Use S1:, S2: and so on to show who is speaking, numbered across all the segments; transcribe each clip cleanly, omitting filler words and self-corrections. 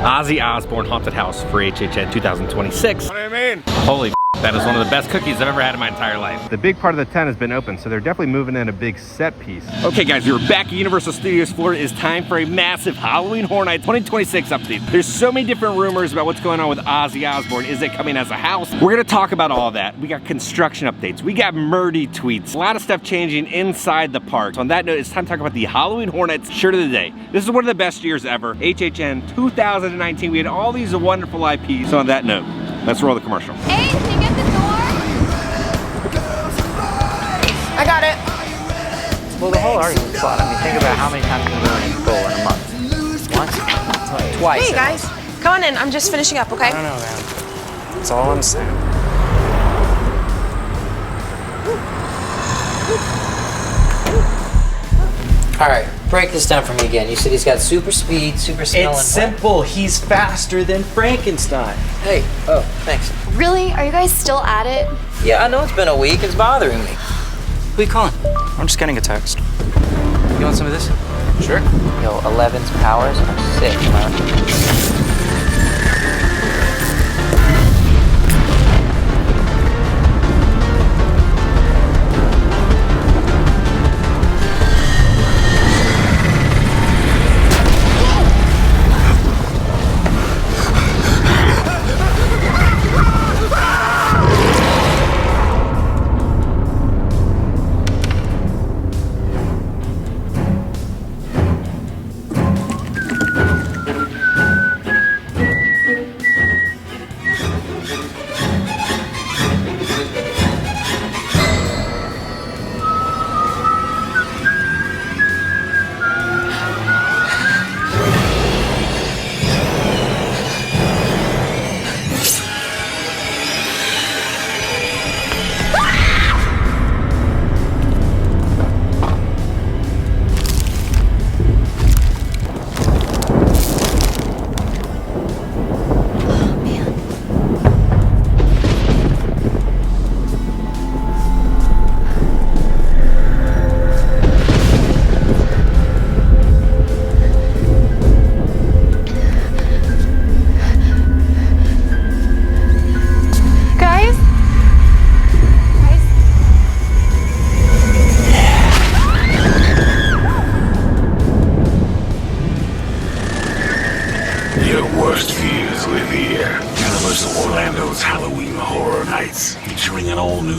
S1: Ozzy Osborne Haunted House for HHN 2026.
S2: What do you mean?
S1: Holy that is one of the best cookies I've ever had in my entire life. The big part of the tent has been open, so they're definitely moving in a big set piece. Okay guys, we're back at Universal Studios Florida. It's time for a massive Halloween Horror Night 2026 update. There's so many different rumors about what's going on with Ozzy Osbourne. Is it coming as a house? We're gonna talk about all that. We got construction updates. We got Murdy tweets. A lot of stuff changing inside the park. So on that note, it's time to talk about the Halloween Horror Nights shirt of the day. This is one of the best years ever. HHN 2019. We had all these wonderful IPs. So on that note, let's roll the commercial.
S3: Hey, can you get the door? I got it.
S4: Well, the whole argument spot. I mean, think about how many times you go in full in a month. Once? Twice.
S3: Hey guys, come on in. I'm just finishing up, okay?
S4: I don't know, man. That's all I'm saying. All right, break this down for me again. You said he's got super speed, super smell,
S5: It's simple. He's faster than Frankenstein.
S4: Hey, oh, thanks.
S3: Really? Are you guys still at it?
S4: Yeah, I know it's been a week. It's bothering me.
S5: Who are you calling? I'm just getting a text. You want some of this?
S4: Sure. Yo, 11's powers are sick, man.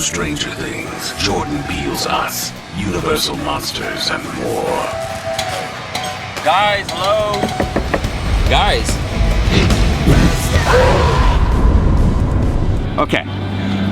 S6: Stranger Things, Jordan Peele's Us, Universal Monsters, and more.
S5: Guys, hello? Guys.
S1: Okay,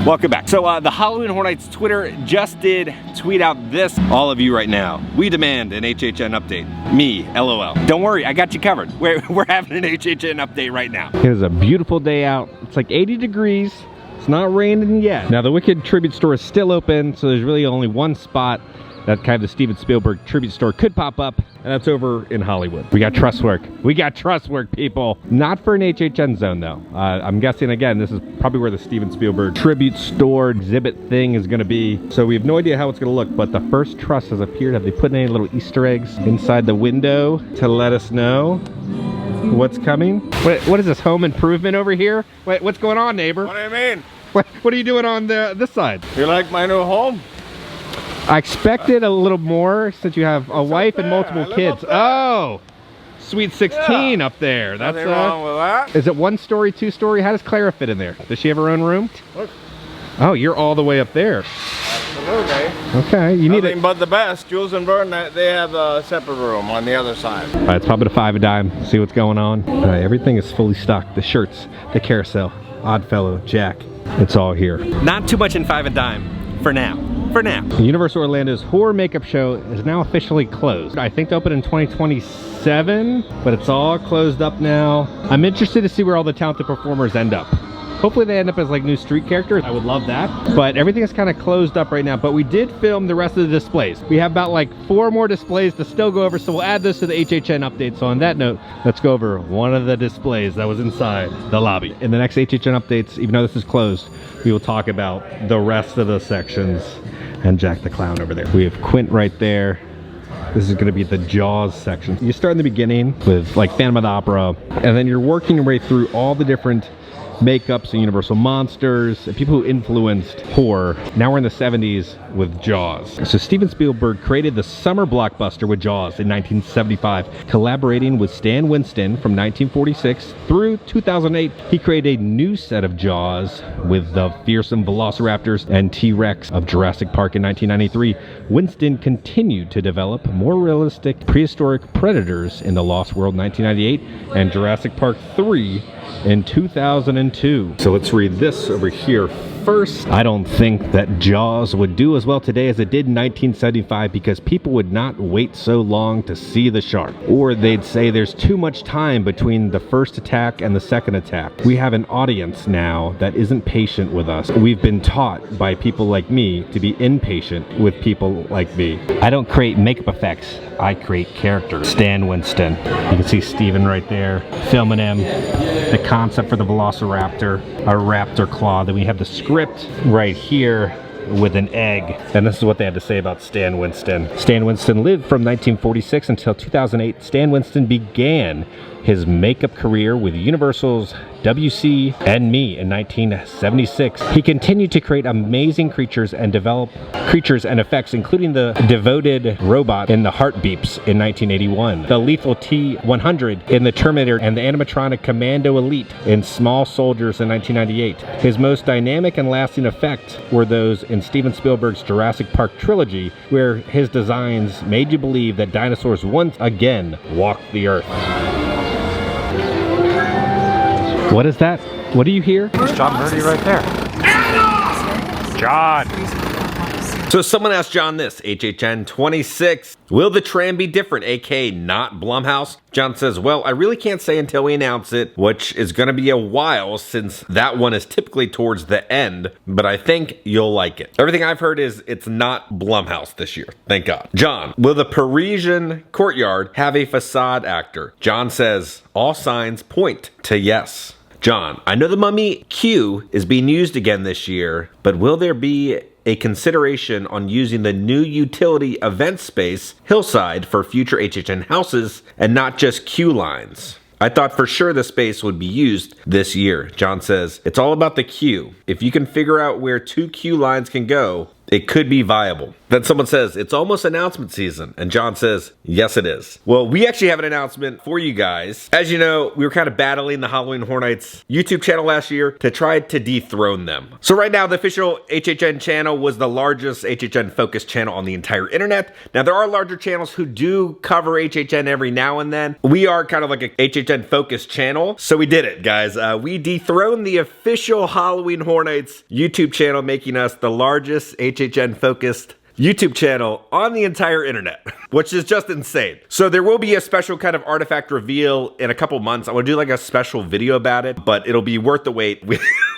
S1: welcome back. So the Halloween Horror Nights Twitter just did tweet out this. All of you right now, we demand an HHN update. Me, LOL. Don't worry, I got you covered. We're having an HHN update right now. It is a beautiful day out. It's like 80 degrees. It's not raining yet. Now the Wicked Tribute Store is still open, so there's really only one spot that kind of the Steven Spielberg Tribute Store could pop up, and that's over in Hollywood. We got trust work. We got trust work, people. Not for an HHN zone, though. I'm guessing, again, this is probably where the Steven Spielberg Tribute Store exhibit thing is gonna be. So we have no idea how it's gonna look, but the first truss has appeared. Have they put any little Easter eggs inside the window to let us know what's coming? What is this, home improvement over here? Wait, what's going on, neighbor?
S2: What do you mean?
S1: What are you doing on this side?
S2: You like my new home?
S1: I expected a little more since you have a wife and multiple kids. Oh, sweet 16 up there. That's
S2: nothing wrong with that.
S1: Is it 1 story, 2 story? How does Clara fit in there? Does she have her own room?
S2: Look.
S1: Oh, you're all the way up there.
S2: Absolutely.
S1: Okay, you need
S2: Nothing but the best. Jules and Vern, they have a separate room on the other side.
S1: All right, it's probably the 5 a dime. See what's going on. All right, everything is fully stocked. The shirts, the carousel, Oddfellow, Jack. It's all here. Not too much in 5 a dime for now. For now. Universal Orlando's horror makeup show is now officially closed. I think they open in 2027, but it's all closed up now. I'm interested to see where all the talented performers end up. Hopefully they end up as like new street characters. I would love that. But everything is kind of closed up right now. But we did film the rest of the displays. We have about like 4 more displays to still go over. So we'll add those to the HHN update. So on that note, let's go over one of the displays that was inside the lobby. In the next HHN updates, even though this is closed, we will talk about the rest of the sections and Jack the Clown over there. We have Quint right there. This is gonna be the Jaws section. You start in the beginning with like Phantom of the Opera, and then you're working your way through all the different makeups and Universal monsters and people who influenced horror. Now we're in the 70s with Jaws. So Steven Spielberg created the summer blockbuster with Jaws in 1975, collaborating with Stan Winston from 1946 through 2008. He created a new set of Jaws with the fearsome velociraptors and T-Rex of Jurassic Park in 1993. Winston continued to develop more realistic prehistoric predators in The Lost World 1998 and Jurassic Park 3 in 2002. So let's read this over here first. I don't think that Jaws would do as well today as it did in 1975 because people would not wait so long to see the shark. Or they'd say there's too much time between the first attack and the second attack. We have an audience now that isn't patient with us. We've been taught by people like me to be impatient with people like me. I don't create makeup effects. I create characters. Stan Winston. You can see Steven right there filming him. The concept for the Velociraptor, a raptor claw. Then we have the script right here with an egg. And this is what they had to say about Stan Winston. Stan Winston lived from 1946 until 2008. Stan Winston began his makeup career with Universal's WC and Me in 1976. He continued to create amazing creatures and develop creatures and effects, including the devoted robot in the Heart Beeps in 1981, the lethal T-100 in the Terminator, and the animatronic Commando Elite in Small Soldiers in 1998. His most dynamic and lasting effects were those in Steven Spielberg's Jurassic Park trilogy, where his designs made you believe that dinosaurs once again walked the earth. What is that? What do you hear?
S4: There's John Murdy right there. John!
S1: So someone asked John this, HHN 26, will the tram be different, aka not Blumhouse? John says, well, I really can't say until we announce it, which is going to be a while since that one is typically towards the end, but I think you'll like it. Everything I've heard is it's not Blumhouse this year, thank God. John, will the Parisian courtyard have a facade actor? John says, all signs point to yes. John, I know the Mummy Q is being used again this year, but will there be a consideration on using the new utility event space, Hillside, for future HHN houses and not just queue lines? I thought for sure the space would be used this year. John says, it's all about the queue. If you can figure out where 2 queue lines can go, it could be viable. Then someone says, it's almost announcement season. And John says, yes, it is. Well, we actually have an announcement for you guys. As you know, we were kind of battling the Halloween Horror Nights YouTube channel last year to try to dethrone them. So right now, the official HHN channel was the largest HHN focused channel on the entire internet. Now, there are larger channels who do cover HHN every now and then. We are kind of like a HHN focused channel. So we did it, guys. We dethroned the official Halloween Horror Nights YouTube channel, making us the largest HHN focused YouTube channel on the entire internet, which is just insane. So there will be a special kind of artifact reveal in a couple months. I want to do like a special video about it, but it'll be worth the wait.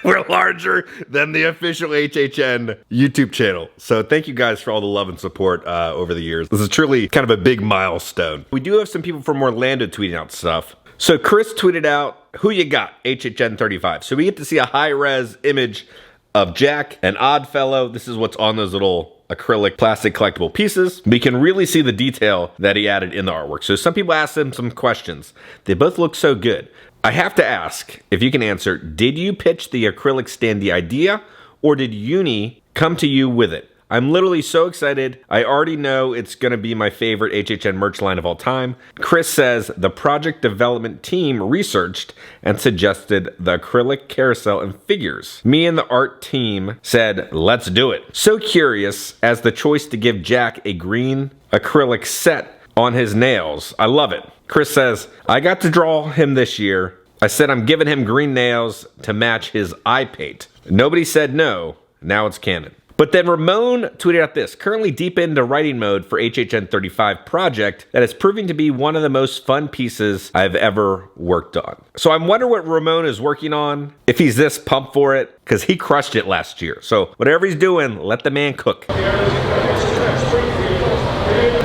S1: We're larger than the official HHN YouTube channel. So thank you guys for all the love and support over the years. This is truly kind of a big milestone. We do have some people from Orlando tweeting out stuff. So Chris tweeted out, who you got? HHN 35. So we get to see a high-res image of Jack and Oddfellow. This is what's on those little acrylic plastic collectible pieces. We can really see the detail that he added in the artwork. So some people asked him some questions. They both look so good. I have to ask, if you can answer, did you pitch the acrylic stand the idea, or did Uni come to you with it? I'm literally so excited. I already know it's gonna be my favorite HHN merch line of all time. Chris says the project development team researched and suggested the acrylic carousel and figures. Me and the art team said, let's do it. So curious as the choice to give Jack a green acrylic set on his nails. I love it. Chris says, I got to draw him this year. I said I'm giving him green nails to match his eye paint. Nobody said no. Now it's canon. But then Ramon tweeted out this, currently deep into writing mode for HHN 35 project that is proving to be one of the most fun pieces I've ever worked on. So I'm wondering what Ramon is working on, if he's this pumped for it, because he crushed it last year. So whatever he's doing, let the man cook.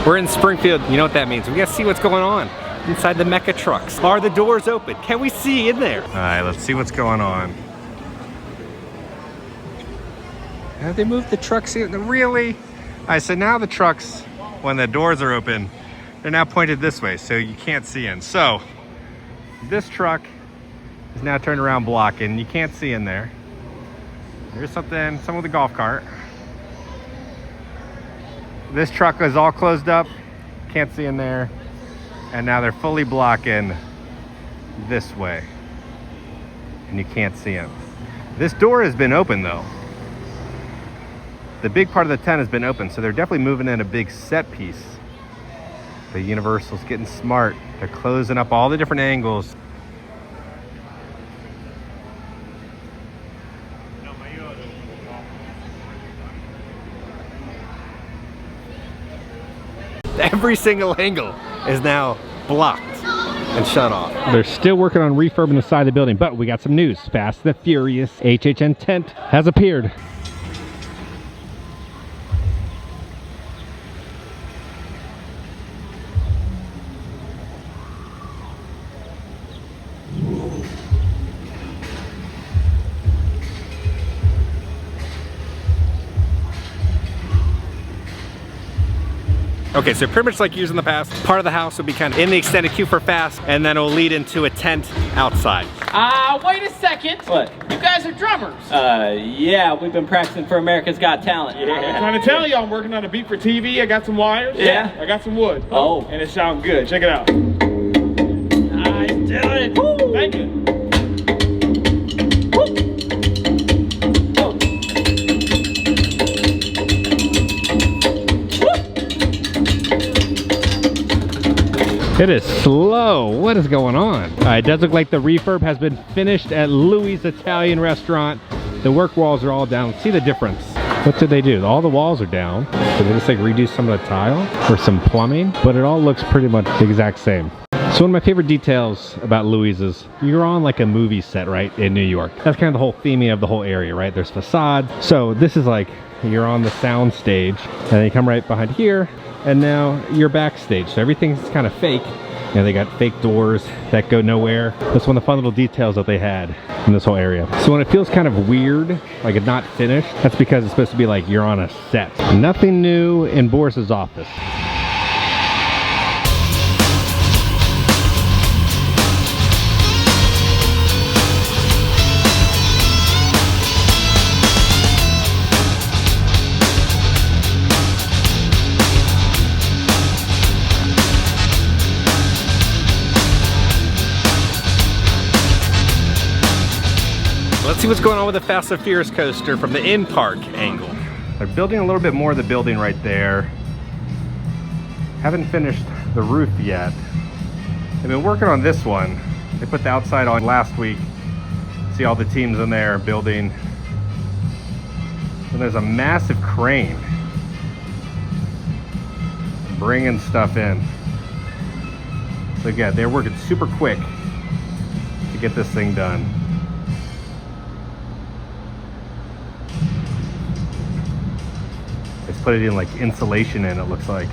S1: We're in Springfield. You know what that means. We gotta see what's going on inside the mecha trucks. Are the doors open? Can we see in there? All right, let's see what's going on. Have they moved the trucks here? Really? All right, so now the trucks when the doors are open, they're now pointed this way, so you can't see in. So this truck is now turned around blocking. You can't see in there. There's someone with a golf cart. This truck is all closed up. Can't see in there. And now they're fully blocking this way. And you can't see them. This door has been open though. The big part of the tent has been open, so they're definitely moving in a big set piece. But Universal's getting smart. They're closing up all the different angles. Every single angle is now blocked and shut off. They're still working on refurbing the side of the building, but we got some news. Fast and the Furious HHN tent has appeared. Okay, so pretty much like used in the past, part of the house will be kind of in the extended queue for Fast, and then it'll lead into a tent outside.
S7: Wait a second. What? You guys are drummers.
S8: Yeah, we've been practicing for America's Got Talent.
S7: Yeah. I'm trying to tell you, I'm working on a beat for TV. I got some wires.
S8: Yeah.
S7: I got some wood.
S8: Oh.
S7: And it sounds good. Check it out.
S8: Nice, do it.
S7: Woo. Thank you.
S1: It is slow. What is going on? It does look like the refurb has been finished at Louis' Italian restaurant. The work walls are all down. See the difference. What did they do? All the walls are down. Did they just like redo some of the tile or some plumbing? But it all looks pretty much the exact same. So one of my favorite details about Louis is you're on like a movie set, right, in New York. That's kind of the whole theming of the whole area, right? There's facades. So this is like you're on the sound stage and then you come right behind here and now you're backstage. So everything's kind of fake. You know, they got fake doors that go nowhere. That's one of the fun little details that they had in this whole area. So when it feels kind of weird, like it's not finished, that's because it's supposed to be like you're on a set. Nothing new in Boris's office. Let's see what's going on with the Fast and Furious coaster from the in-park angle. They're building a little bit more of the building right there. Haven't finished the roof yet. They've been working on this one. They put the outside on last week. See all the teams in there building. And there's a massive crane bringing stuff in. So yeah, they're working super quick to get this thing done. Put it in like insulation in, it looks like.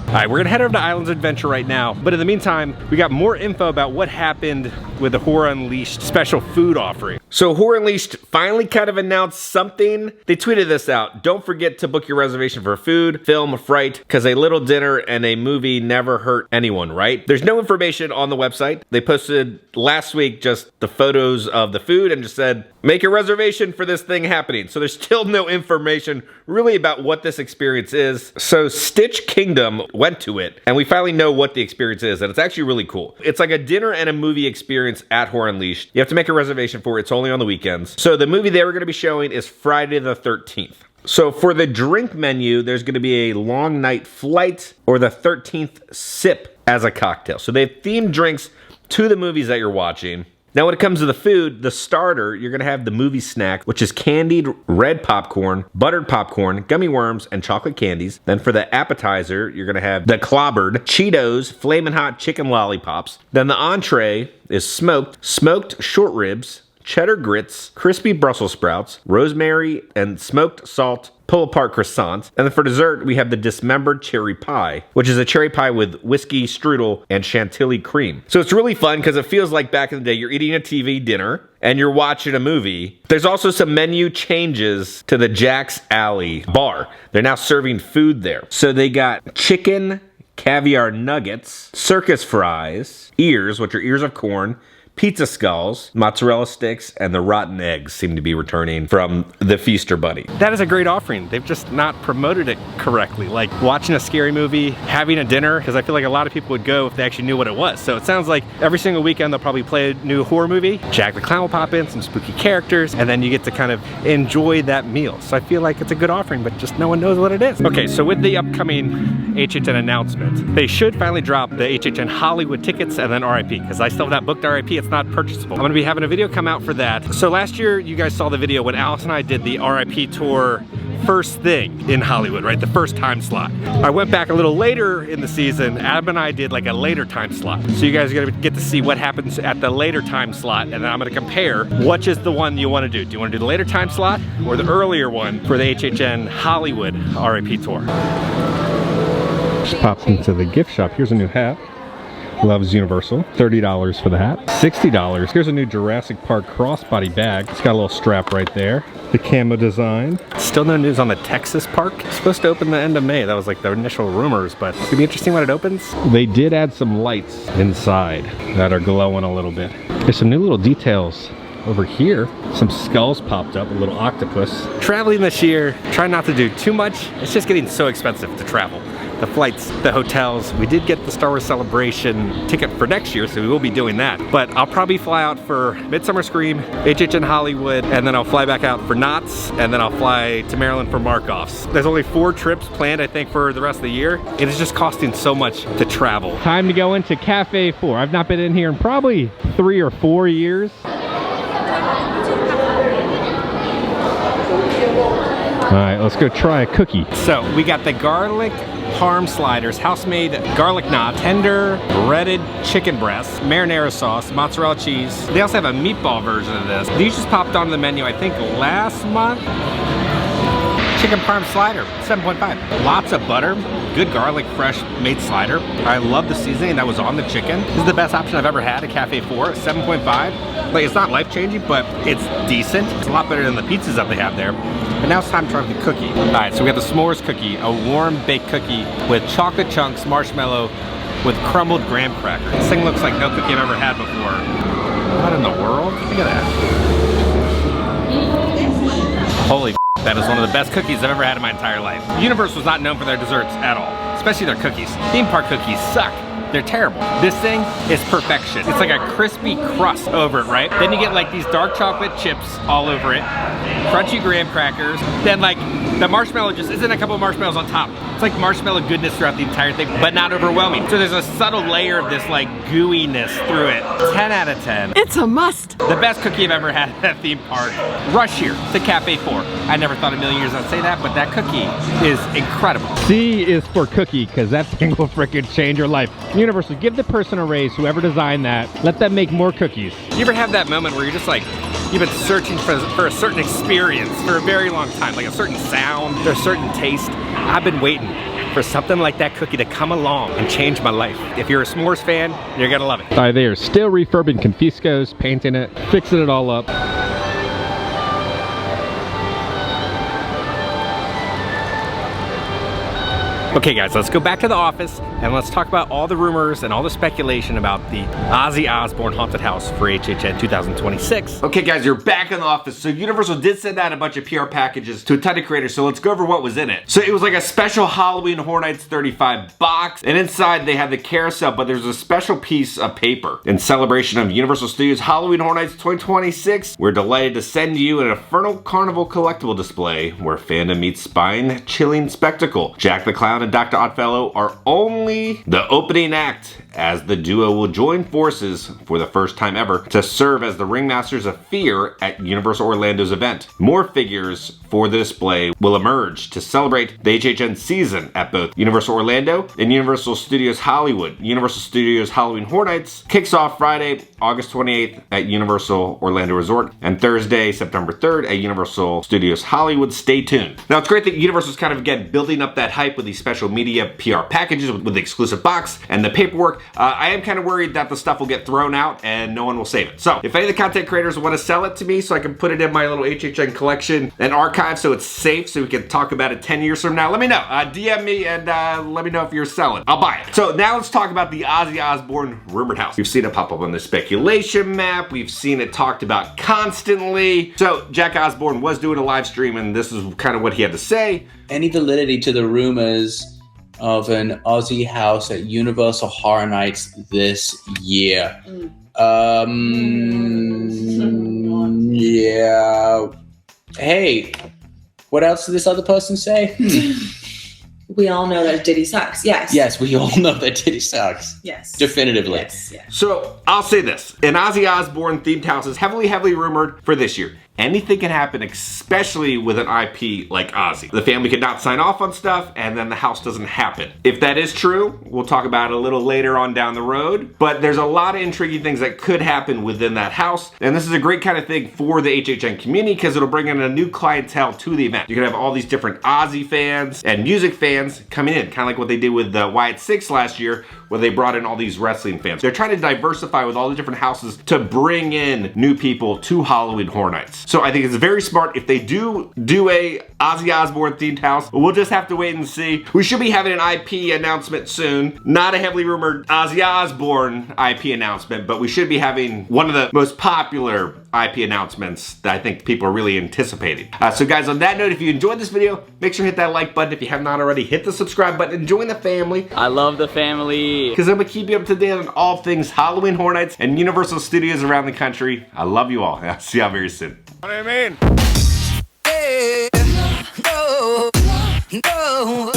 S1: All right, we're gonna head over to Islands Adventure right now, but in the meantime, we got more info about what happened with the Horror Unleashed special food offering. So Horror Unleashed finally kind of announced something. They tweeted this out. Don't forget to book your reservation for food, film, fright, because a little dinner and a movie never hurt anyone, right? There's no information on the website. They posted last week just the photos of the food and just said, make a reservation for this thing happening. So there's still no information really about what this experience is. So Stitch Kingdom went to it and we finally know what the experience is, and it's actually really cool. It's like a dinner and a movie experience at Horror Unleashed. You have to make a reservation for it. It's only on the weekends. So the movie they were going to be showing is Friday the 13th. So for the drink menu, there's going to be a long night flight or the 13th sip as a cocktail. So they have themed drinks to the movies that you're watching. Now when it comes to the food, the starter, you're gonna have the movie snack, which is candied red popcorn, buttered popcorn, gummy worms, and chocolate candies. Then for the appetizer, you're gonna have the clobbered Cheetos Flamin' Hot chicken lollipops. Then the entree is smoked short ribs, cheddar grits, crispy Brussels sprouts, rosemary and smoked salt pull-apart croissant. And then for dessert, we have the dismembered cherry pie, which is a cherry pie with whiskey strudel and chantilly cream. So it's really fun because it feels like back in the day, you're eating a TV dinner and you're watching a movie. There's also some menu changes to the Jack's Alley bar. They're now serving food there. So they got chicken caviar nuggets, circus fries, ears, which are ears of corn, pizza skulls, mozzarella sticks, and the rotten eggs seem to be returning from the Feaster Bunny. That is a great offering. They've just not promoted it correctly. Like watching a scary movie, having a dinner, because I feel like a lot of people would go if they actually knew what it was. So it sounds like every single weekend they'll probably play a new horror movie. Jack the Clown will pop in, some spooky characters, and then you get to kind of enjoy that meal. So I feel like it's a good offering, but just no one knows what it is. Okay, so with the upcoming HHN announcement, they should finally drop the HHN Hollywood tickets and then RIP, because I still have not booked RIP. It's not purchasable. I'm gonna be having a video come out for that. So last year, you guys saw the video when Alice and I did the RIP tour first thing in Hollywood, right? The first time slot. I went back a little later in the season. Adam and I did like a later time slot. So you guys are gonna get to see what happens at the later time slot, and then I'm gonna compare which is the one you wanna do. Do you wanna do the later time slot or the earlier one for the HHN Hollywood RIP tour? Just popped into the gift shop. Here's a new hat. Loves Universal. $30 for the hat. $60. Here's a new Jurassic Park crossbody bag. It's got a little strap right there. The camo design. Still no news on the Texas park. It's supposed to open the end of May. That was like the initial rumors, but it's gonna be interesting when it opens. They did add some lights inside that are glowing a little bit. There's some new little details over here. Some skulls popped up, a little octopus. Traveling this year, try not to do too much. It's just getting so expensive to travel. The flights, the hotels. We did get the Star Wars Celebration ticket for next year, so we will be doing that. But I'll probably fly out for Midsummer Scream, HHN Hollywood, and then I'll fly back out for Knott's, and then I'll fly to Maryland for Markoff's. There's only 4 trips planned, I think, for the rest of the year. It is just costing so much to travel. Time to go into Cafe 4. I've not been in here in probably 3 or 4 years. All right, let's go try a cookie. So we got the garlic parm sliders, house-made garlic knot, tender breaded chicken breast, marinara sauce, mozzarella cheese. They also have a meatball version of this. These just popped onto the menu, I think, last month. Chicken parm slider, 7.5. Lots of butter, good garlic, fresh made slider. I love the seasoning that was on the chicken. This is the best option I've ever had at Cafe 4, 7.5. Like, it's not life-changing, but it's decent. It's a lot better than the pizzas that they have there. And now it's time to try the cookie. All right, so we got the s'mores cookie, a warm baked cookie with chocolate chunks, marshmallow, with crumbled graham cracker. This thing looks like no cookie I've ever had before. What in the world? Look at that. Holy, that is one of the best cookies I've ever had in my entire life. Universal is not known for their desserts at all, especially their cookies. Theme park cookies suck. They're terrible. This thing is perfection. It's like a crispy crust over it, right? Then you get like these dark chocolate chips all over it, crunchy graham crackers, then like the marshmallow just isn't a couple of marshmallows on top. It's like marshmallow goodness throughout the entire thing, but not overwhelming. So there's a subtle layer of this like gooiness through it. 10 out of 10.
S3: It's a must.
S1: The best cookie I've ever had at that theme park. Rush here to Cafe 4. I never thought in a million years I'd say that, but that cookie is incredible. C is for cookie, because that thing will freaking change your life. Universal, give the person a raise, whoever designed that. Let them make more cookies. You ever have that moment where you're just like, you've been searching for a certain experience for a very long time, like a certain sound or a certain taste? I've been waiting for something like that cookie to come along and change my life. If you're a s'mores fan, you're gonna love it. All right, they are still refurbing Confisco's, painting it, fixing it all up. Okay guys, let's go back to the office and let's talk about all the rumors and all the speculation about the Ozzy Osbourne Haunted House for HHN 2026. Okay guys, you're back in the office. So Universal did send out a bunch of PR packages to a ton of creators, so let's go over what was in it. So it was like a special Halloween Horror Nights 35 box, and inside they had the carousel, but there's a special piece of paper. In celebration of Universal Studios Halloween Horror Nights 2026, we're delighted to send you an Infernal Carnival collectible display where fandom meets spine-chilling spectacle. Jack the Clown and Dr. Oddfellow are only the opening act, as the duo will join forces for the first time ever to serve as the ringmasters of fear at Universal Orlando's event. More figures for the display will emerge to celebrate the HHN season at both Universal Orlando and Universal Studios Hollywood. Universal Studios Halloween Horror Nights kicks off Friday, August 28th at Universal Orlando Resort and Thursday, September 3rd at Universal Studios Hollywood. Stay tuned. Now, it's great that Universal's kind of, again, building up that hype with these special media PR packages with the exclusive box and the paperwork. I am kind of worried that the stuff will get thrown out and no one will save it. So if any of the content creators want to sell it to me so I can put it in my little HHN collection and archive so it's safe so we can talk about it 10 years from now, let me know. DM me and let me know if you're selling. I'll buy it. So now let's talk about the Ozzy Osbourne rumored house. We've seen it pop up on the speculation map. We've seen it talked about constantly. So Jack Osbourne was doing a live stream and this is kind of what he had to say.
S9: Any validity to the rumors of an Ozzy house at Universal Horror Nights this year? Yeah. Hey, what else did this other person say?
S10: We all know that Diddy sucks. Yes.
S9: Yes, we all know that Diddy sucks.
S10: Yes.
S9: Definitively.
S10: Yes. Yes.
S1: So I'll say this, an Ozzy Osbourne themed house is heavily rumored for this year. Anything can happen, especially with an IP like Ozzy. The family could not sign off on stuff and then the house doesn't happen. If that is true, we'll talk about it a little later on down the road, but there's a lot of intriguing things that could happen within that house. And this is a great kind of thing for the HHN community because it'll bring in a new clientele to the event. You can have all these different Ozzy fans and music fans coming in, kind of like what they did with Wyatt Six last year, where they brought in all these wrestling fans. They're trying to diversify with all the different houses to bring in new people to Halloween Horror Nights. So I think it's very smart if they do a Ozzy Osbourne themed house. We'll just have to wait and see. We should be having an IP announcement soon. Not a heavily rumored Ozzy Osbourne IP announcement, but we should be having one of the most popular IP announcements that I think people are really anticipating. So guys, on that note, if you enjoyed this video, make sure to hit that like button. If you have not already, hit the subscribe button and join the family.
S8: I love the family.
S1: Because I'm gonna keep you up to date on all things Halloween Horror Nights and Universal Studios around the country. I love you all. I'll see y'all very soon.
S2: What do you mean?
S11: Hey, no, no.